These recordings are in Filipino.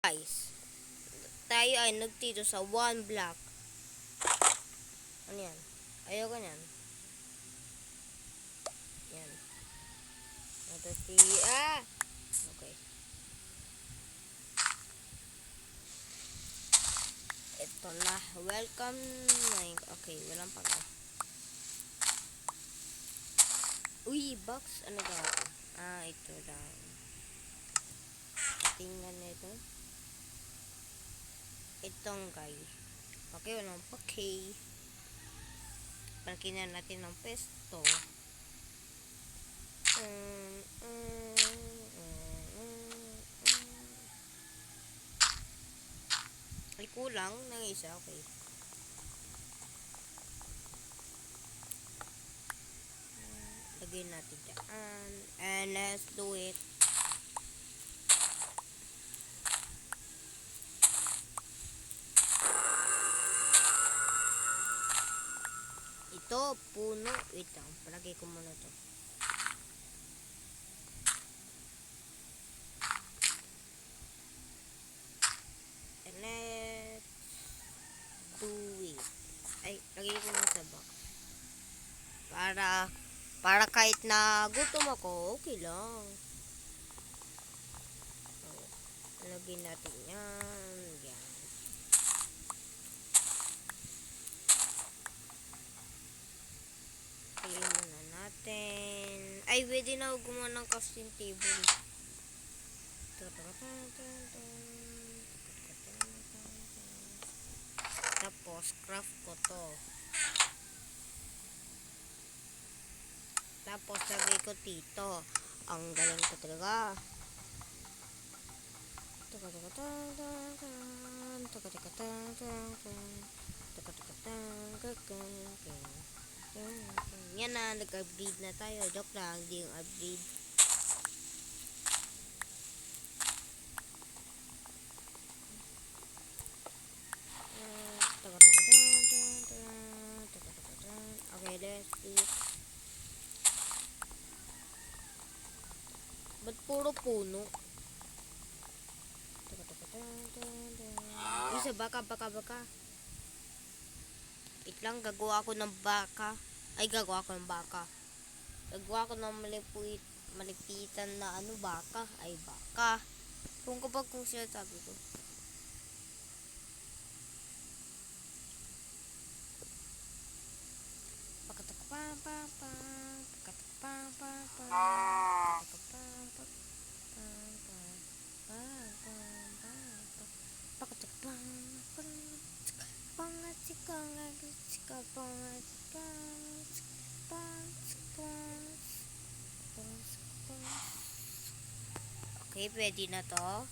Guys, tayo ay nagtito sa one block. Ano yan? Ayoko yan. Yan. Ito si... Okay. Ito na. Welcome. Okay, walang pang. Uy, box. Ano ba? Ito lang. Tingnan nito. Itong guys. Okay, walang okay. Palkinan natin ng pesto. Ay, kulang ng isa. Okay. Lagyan natin dyan. And let's do it. Ito, puno. Wait lang. Palagay ko muna to. And let's do it. Ay, lagay ko muna sa box. Para kahit na gutom ako, okay lang. Lagyan natin yan. Yan. Lagyan muna natin. Ay, pwede na gumawa ng crafting table. Tapos, craft ko to. Tapos, lagay ko dito. Ang galing ko talaga. Yan na, nag-upgrade na tayo. Joke lang, hindi yung upgrade. Okay, let's do it. Ba't puro puno? Isa, baka. Itlang, gagawa ako ng baka. Gagawa ako ng baka. Gagawa ako ng malipitan na baka. Baka. Kung kapag kung siya sabi ko. Okay, pwede na to.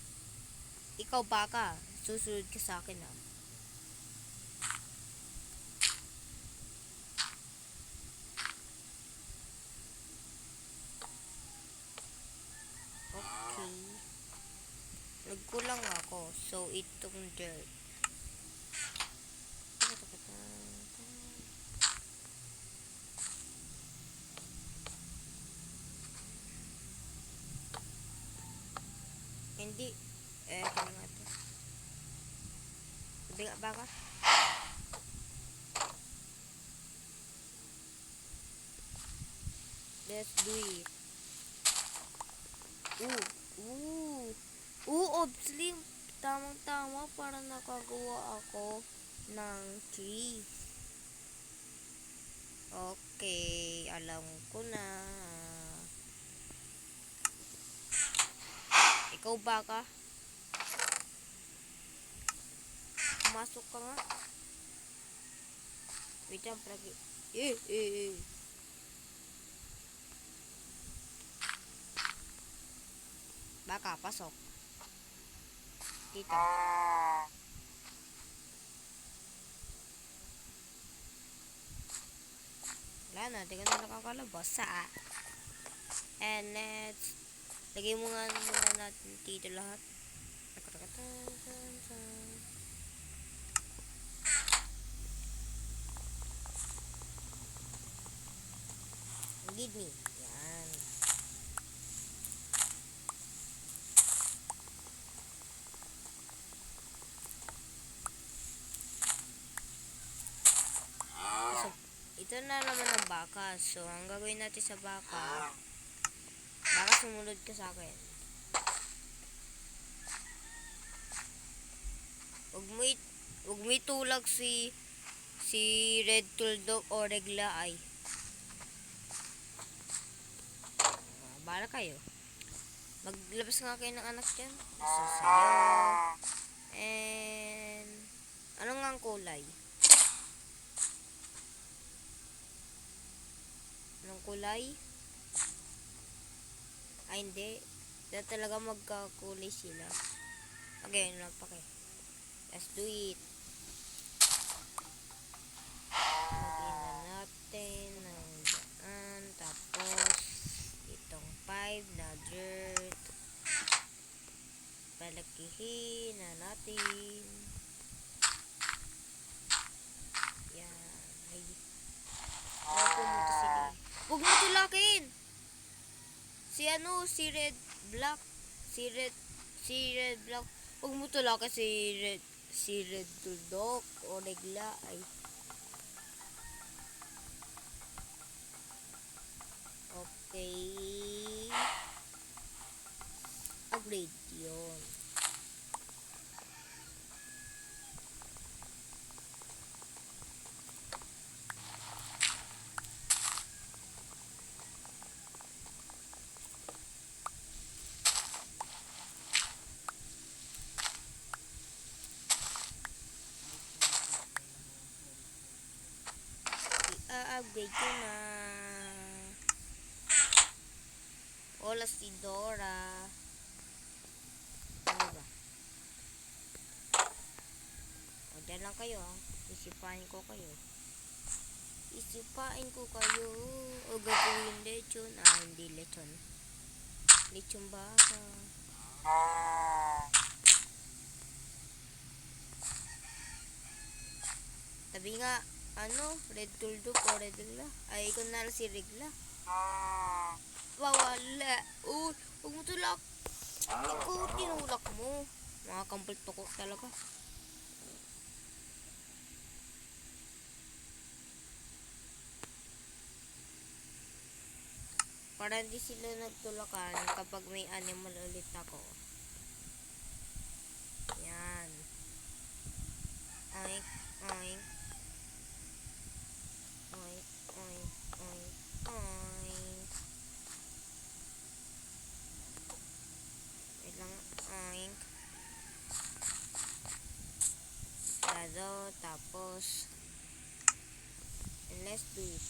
Ikaw baka, susunod ka sa akin Okay. Nagkulang ako. So, itong dirt. Hindi. Kaya nga ito. Sabi nga baka. Let's do it. Obslim. Tamang-tama para nakagawa ako ng tree. Okay, alam ko na. Ikaw baka? Pumasok ka nga. Wait lang, palagi. Baka, pasok. Dito. Wala na, di ka na nakakalabas. And let's lagay mo nga muna natin dito lahat. Give me. Yan. ito na naman ang baka. So, ang gagawin natin sa baka, sumunod ka sa akin. Huwag mo itulag si Red Tuldok o Regla ay. Bahala kayo. Maglabas nga kayo ng anak dyan. Isa sa'yo. And ano nga ang kulay? Anong kulay? Ay hindi. Dahil talaga magkakulay sila. Okay, ano lang pa kayo. Let's do it. Lagyan na natin ng daan. Tapos itong 5 na dirt. Palakihin na natin. Yan. Ay. Pumunta sila. Huwag mo tulakin! Si Red Black. Si Red Black. Huwag mo tulakin si Red Tuldok o Regla ay. Okay. Upgrade yun. I-upgrade ko na. Hola si Dora. Ano ba? O, dyan lang kayo ha. Isipain ko kayo. O gagawin lechon. Hindi lechon. Lechon baka. Sabi nga, Red Tuldok o Red Regla. Ay, ikaw na lang si Regla. Wala. Huwag mo tulak. Ikaw, tinulak mo. Mga kampulto ko talaga. Para hindi sila nagtulakan kapag may animal ulit ako. Yan. Oink, oink. Oink, oink, oink, oink. Wait lang, oink. Lado, tapos and let's do it.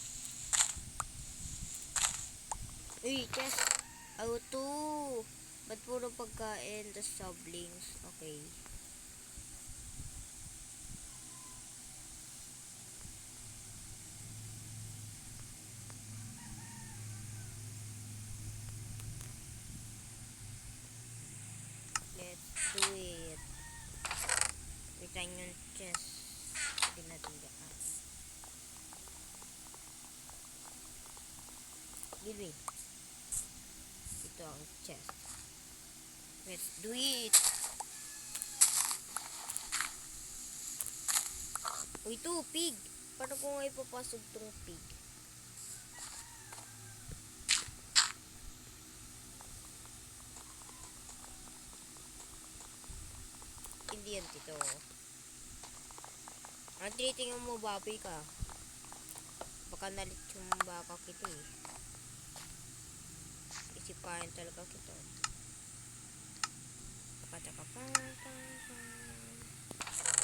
Uy, chest. Auto. Ba't puro pagkain, tas sablings? Okay. Let's do it. Bitain yung chest. Hindi natin daan. Give me. Ito ang chest. Let's do it. Ito, pig. Paano ko nga ipapasok tong pig? Hindi yan dito. Ang tinitingnan mo, baboy ka. Baka nalit yung baka kita eh. Isipahin talaga kita.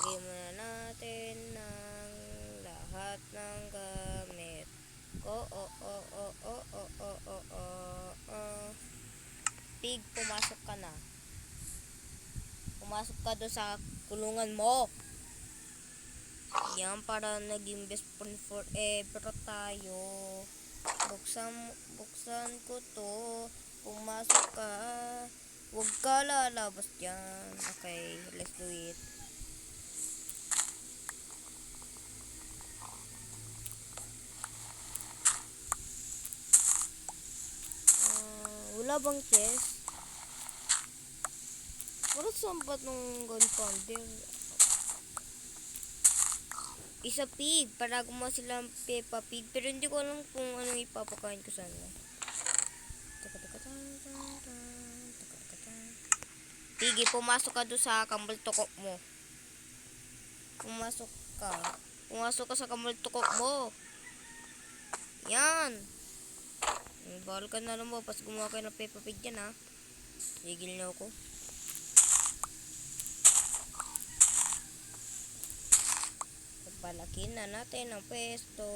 Lagyan muna natin ng lahat ng gamit ko. Pig, pumasok ka na. Pumasok ka doon sa kulungan mo. Yan, para naging best friend forever tayo. Buksan ko to. Pumasok ka. Huwag ka lalabas dyan. Okay, let's do it. Wala bang chest? Parang sampat nung gunpowder. Isa pig, para gumawa silang Peppa Pig. Pero hindi ko alam kung anong ipapakain ko sana. Piggy, pumasok ka doon sa kamultokok mo. Pumasok ka. Pumasok ka sa kamultokok mo. Yan. Bawal ka na lumabas. Gumawa kayo ng Peppa Pig dyan, ha. Sigil niyo ako. Palakin na natin ang pwesto.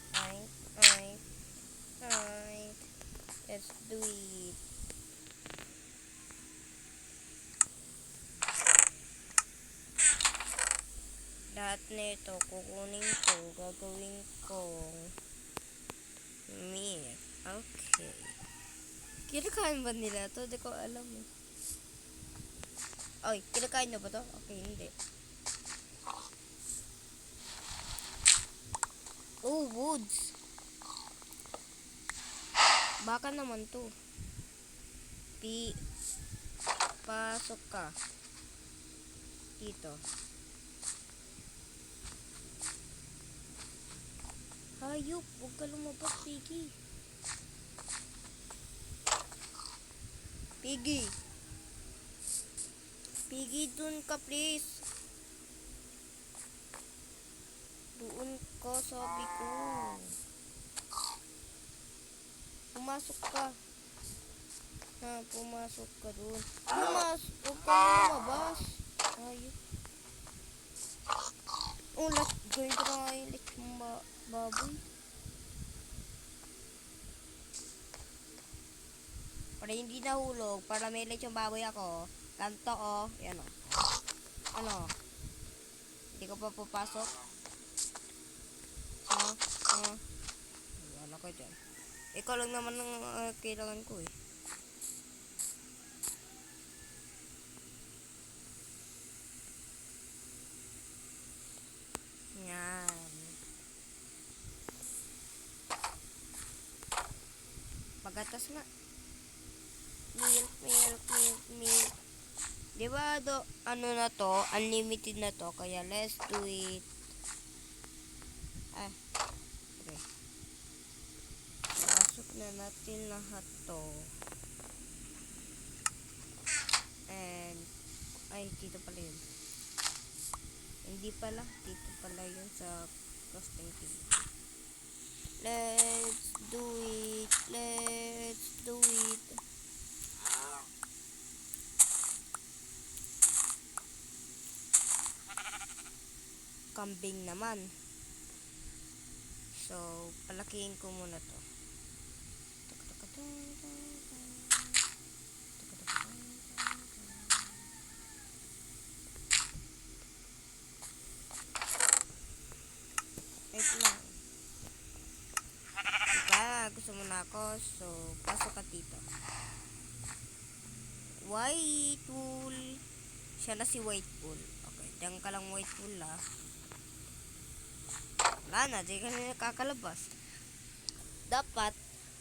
Ay. Let's do it. Lahat nito kukunin ko, gagawin kong meat. Okay. Kinakain ba nila to? Di ko alam eh. Ay, kinakain na ba to? Okay, hindi. Oh, woods. Baka naman to. Pasok ka. Dito. Hayop, huwag ka lumabas, Piggy. Piggy. Piggy, dun ka, please. Doon ka, sabi ko. Pumasok ka. Ha, pumasok ka doon. Huwag ka lumabas. Hayop. Oh, ganito na nga yung baboy. Para hindi nahulog, para may lechong baboy ako. Ganto, oh. Yan, oh. Ano? Hindi ko pa papasok. Wala ko dyan. Ikaw lang naman ang kailangan ko eh. Yan. Pagatas nga. Milk. Diba ano na to? Unlimited na to. Kaya let's do it. Okay. Pasok na natin lahat to. And, dito pala yun. Hindi pala. Dito pala yun sa crafting table. Let's do it. Kambing naman. So, palakihin ko muna to. Wait lang. Gusto mo na ako. So, pasok ka dito. White wool. Siya na si White wool. Okay, diyan ka lang White wool ah. Wala na, di ka na nakakalabas. Dapat,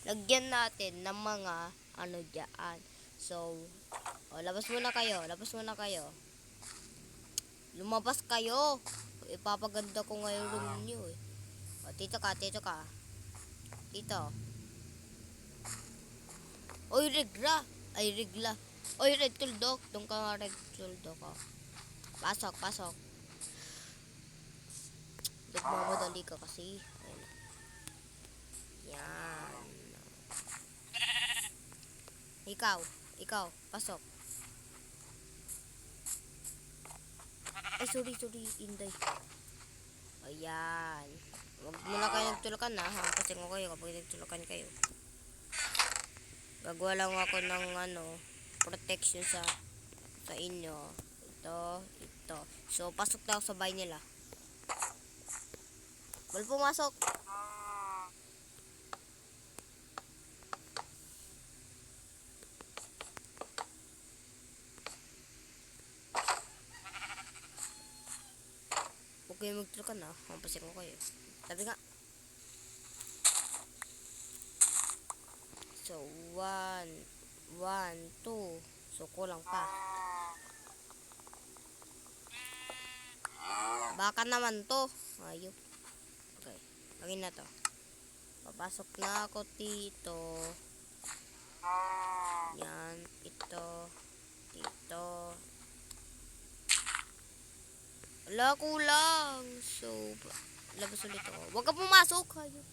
lagyan natin ng mga ano dyan. So, labas muna kayo. Lumabas kayo. Ipapaganda ko ngayon room nyo eh. Dito ka. Dito. Oy, regla. Oy, red tuldok. Doon ka nga, red tuldok. Pasok. Nagmamadali ka kasi. Yan. Ikaw. Pasok. Ay, sorry. Inday. Ayan. Huwag muna kayo nagtulakan na. Hampasin ko kayo kapag nagtulakan kayo. Gagawa lang ako ng protection sa inyo. Ito. So, pasok na ako sa bahay nila. Wala pumasok. Huwag kayo magtulakan na. Hampasin ko kayo. Sabi nga. So, 2. So, kulang pa. Baka naman to. Ayop. Okay. Lagyan na to. Papasok na ako dito. Yan. Ito. Dito. Wala, kulang. So, labas ulit ako. Huwag ka pumasok. Ayop.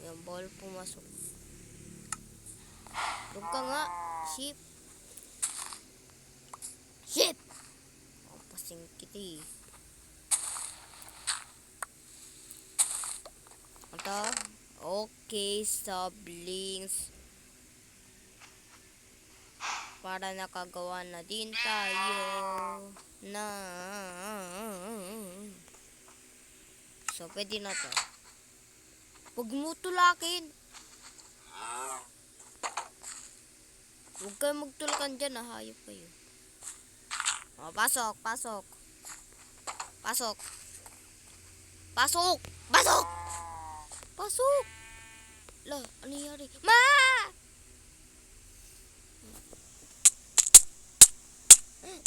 Yan, bawal pumasok. Doon ka nga. Sheep. Sheep! Oh, pasingkit eh. Ito. Okay, sablings. Para nakagawa na din tayo na. So, pwede na to. Huwag mo tulakin. Huwag kayo magtulakan dyan, hayop kayo. Oh, pasok, pasok. Pasok. Pasok! Pasok! Pasok! La, ano nangyari? Ma!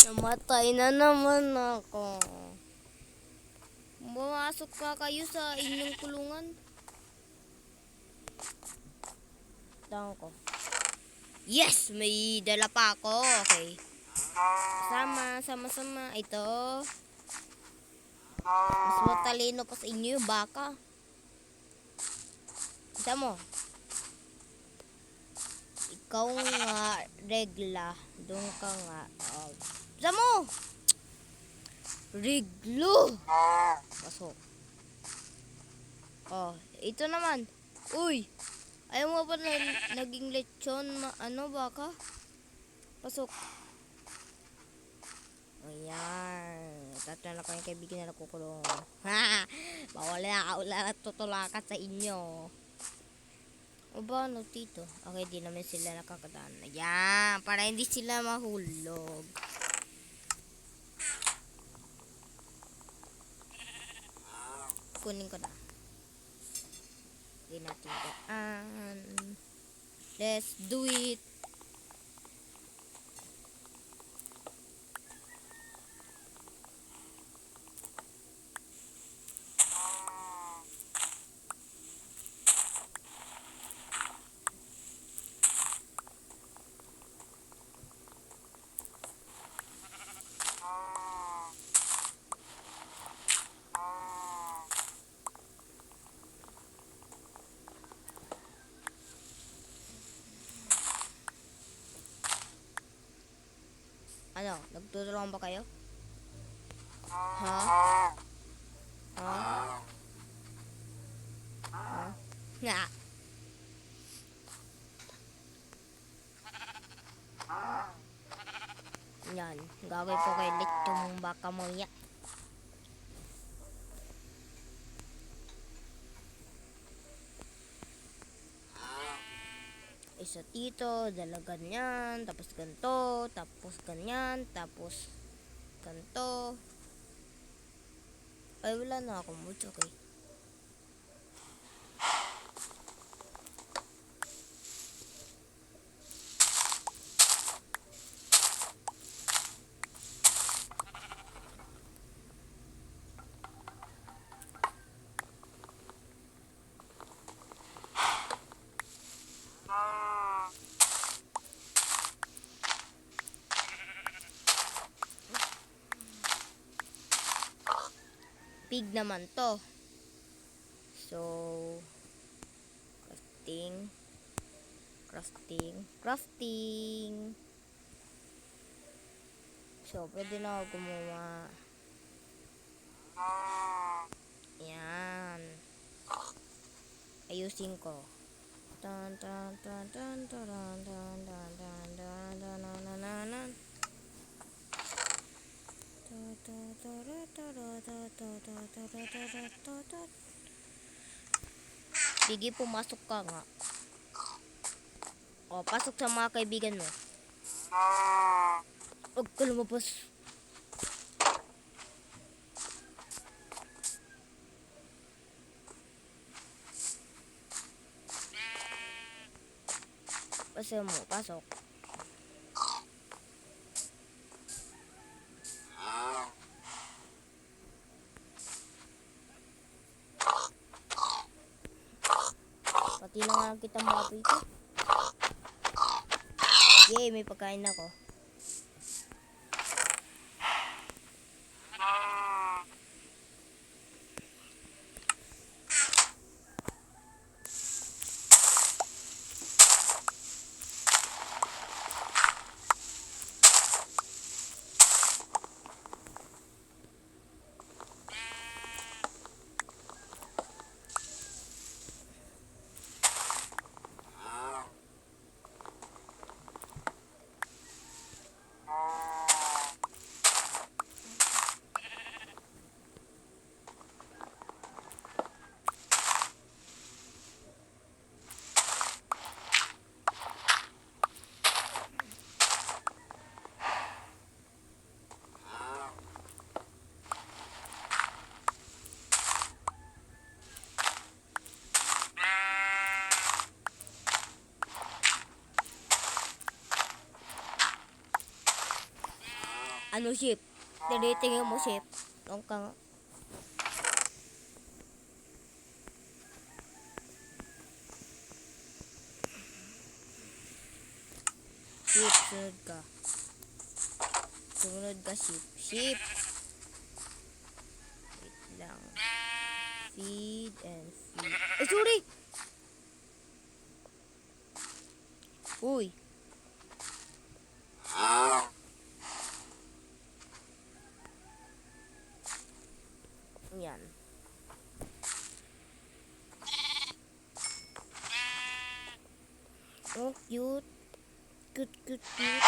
Namatay na naman ako. Pumasok pa kayo sa inyong kulungan. Tangan ko. Yes! May dala pa ako. Okay. Sama. Ito. Mas matalino pa sa inyo yung baka. Isa mo. Ikaw nga, regla. Doon ka nga. Isa mo! Reglo! Pasok. Oh, ito naman. Uy! Ayaw mo ba naging lechon? Baka? Pasok. Ayan. Tatlo na kayong kaibigan na nakukulong. Ha! Bawal na wala tutulakan sa inyo. O ba, ano dito? Okay, di naman sila nakakadaan. Ayan, para hindi sila mahulog. Kunin ko na. Hindi natin daan. Let's do it. Ano? Nagtutulungan ba kayo? Ha? Ha? Ha? Nga. Yan. Gagawin po kay lechong baka mo yan. Isa dito, dala ganyan, tapos ganito, tapos ganyan, tapos ganito. Ay, wala na akong mood, okay. Pig naman to. So, crafting. So, pwede na ako gumawa. Yan. Ayusin ko. Sige, pumasok ka nga. O, pasok sa mga kaibigan mo. Huwag ka lumabas. Basta mo, pasok. Pati na nga kita mapoy ko. Yay, may pagkain ako. Ano, ship? Tinitingin mo, ship? Ang kang... Ship, sunod ka. Sunod ka, ship. Ship! Wait lang. Feed and feed. Ay, sorry! Uy! Yan. Oh, cute. Cute, cute, cute.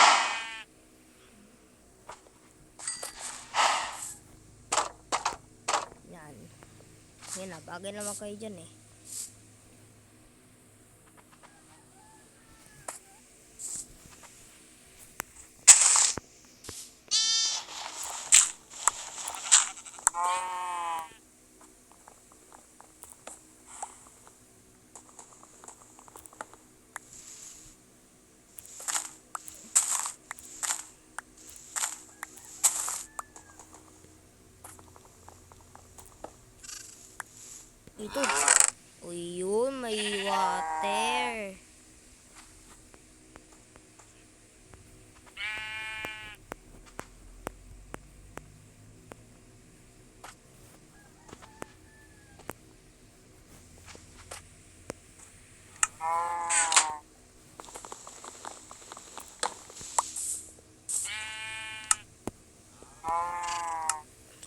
Yan. Yan na, bagay naman kayo dyan eh. Ito. Uy, yun, may water.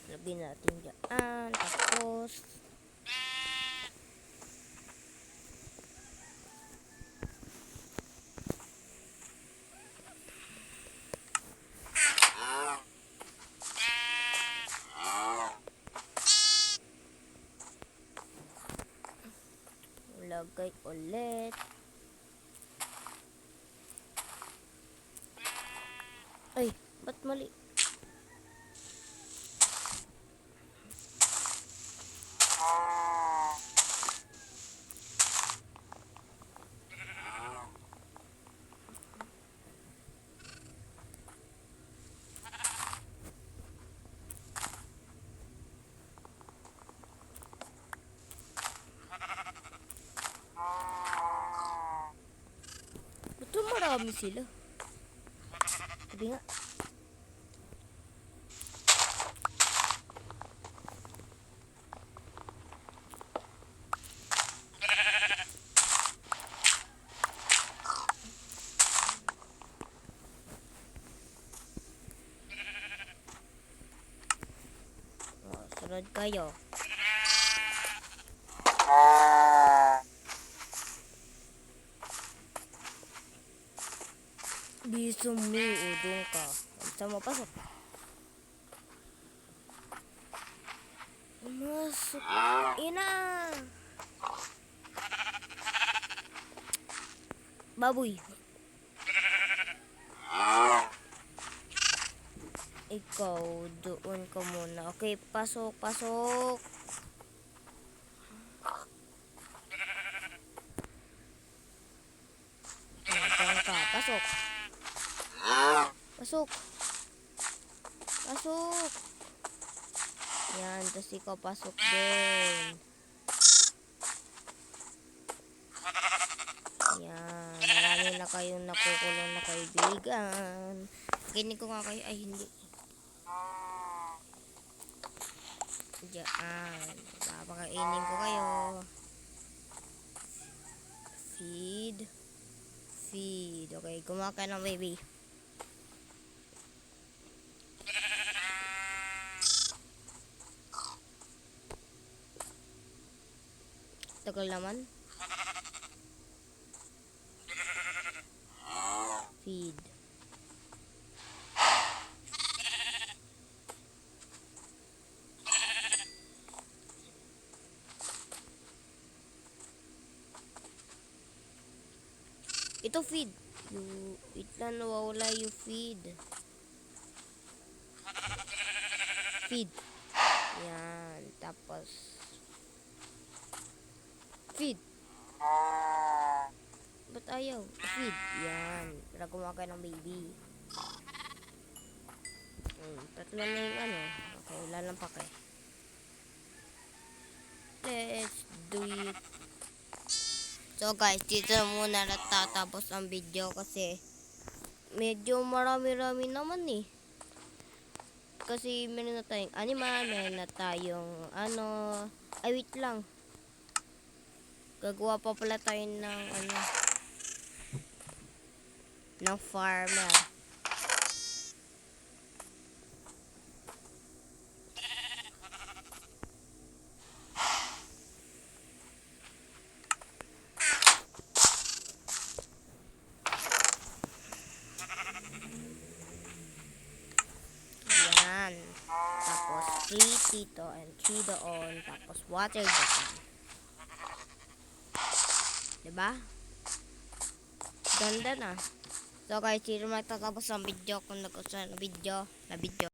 Lagyan natin dyan. Tapos, lagay ulit. Ay, ba't mali? Ba't marami sila? Sabi nga. Oh, sunod kayo. Bisa mo, udong ka. Bisa mo, pasok. Masuk. Ina. Baboy. Ikaw, doon ka muna. Okay, pasok, pasok. Tapos ikaw pasok doon. Yan. Marami na kayong nakukulong na kaibigan. Kinig ko nga kayo. Ay, hindi. Diyan. Papakainin ko kayo. Feed. Feed. Okay, kumakain ng baby. Tagal naman. Feed. Ito feed. Wait lang, nawawala yung feed. Feed. Yan. Tapos feed. Ba't ayaw? Feed. Yan. Para kumakain ng baby. Tatlo na yung ano. Okay, wala lang pake. Let's do it. So guys, dito na muna natatapos ang video kasi medyo marami-rami naman eh. Kasi meron na tayong animal, meron na tayong ano. Ay, wait lang. Gagawa pa pala tayo ng ano. Ng farmer. Yan. Tapos 3 dito and 3 doon. Tapos water dito. Diba? Ganda na. So guys, dito magtatapos ang video kung nagustuhan ng video.